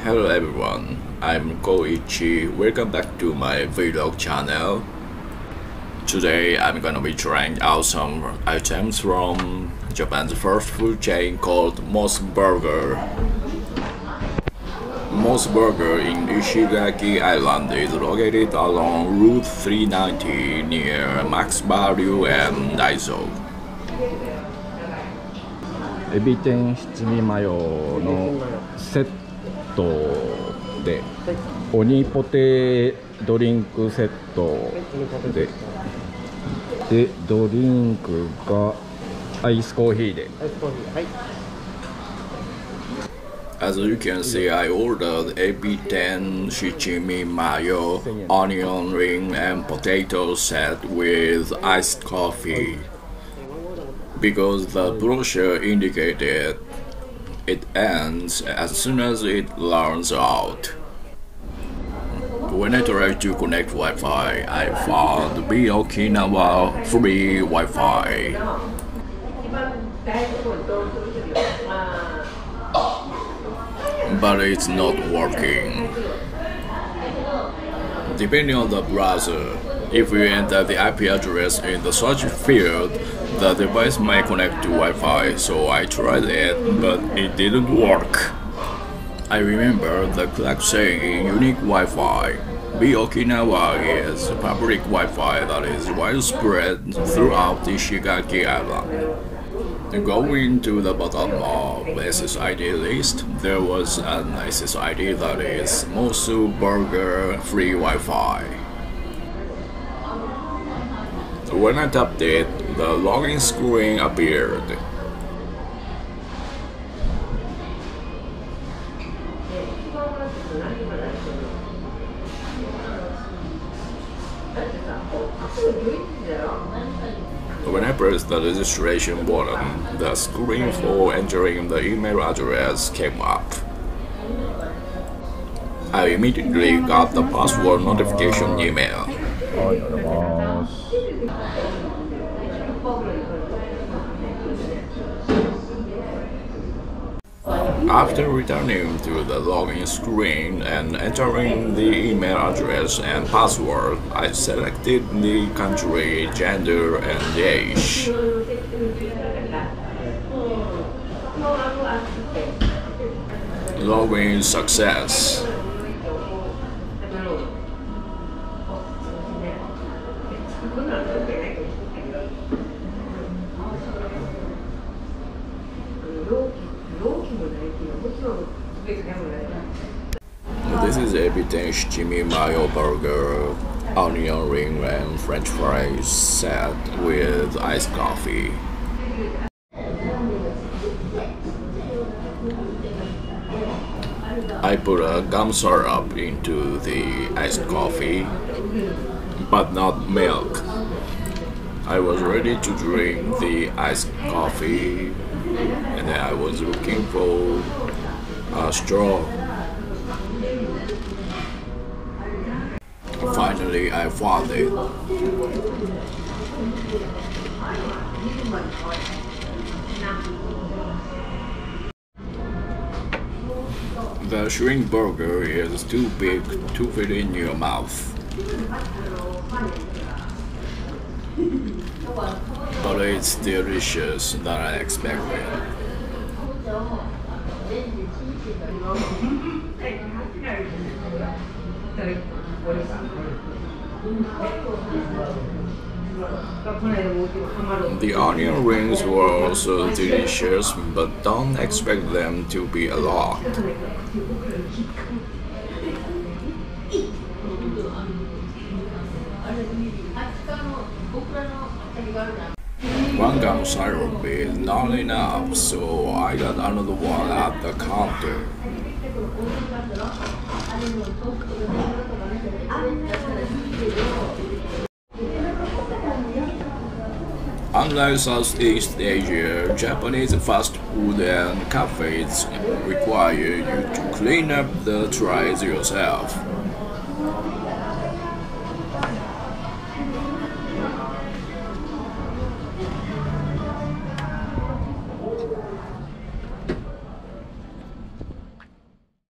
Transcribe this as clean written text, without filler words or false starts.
Hello everyone, I'm Koichi. Welcome back to my vlog channel. Today I'm gonna be trying out some items from Japan's first food chain called Moss Burger. Moss Burger in Ishigaki Island is located along Route 390 near Max Value and Daiso. エビ天七味マヨのセットで、鬼ポテドリンクセットで、ドリンクがアイスコーヒーで。 As you can see, I ordered ebi-ten shichimi mayo, onion ring and potato set with iced coffee. Because the brochure indicated it ends as soon as it runs out. When I tried to connect Wi-Fi, I found Be Okinawa free Wi-Fi. But it's not working. Depending on the browser, if you enter the IP address in the search field, the device may connect to Wi-Fi, so I tried it, but it didn't work. I remember the clerk saying in unique Wi-Fi, Be Okinawa is public Wi-Fi that is widespread throughout Ishigaki Island. Going to the bottom of SSID list, there was an SSID that is Mosu Burger Free Wi-Fi. When I tapped it, the login screen appeared. When I pressed the registration button, the screen for entering the email address came up. I immediately got the password notification email. After returning to the login screen and entering the email address and password, I selected the country, gender, and age. Login success. This is ebi-ten shichimi mayo burger, onion ring and french fries set with iced coffee. I put a gum syrup into the iced coffee, but not milk. I was ready to drink the iced coffee, and then I was looking for a straw. Finally, I found it. The shrimp burger is too big to fit in your mouth. But it's delicious than I expected. The onion rings were also delicious, but don't expect them to be a lot. One gum syrup is not enough, so I got another one at the counter. Unlike Southeast Asia, Japanese fast food and cafes require you to clean up the trays yourself.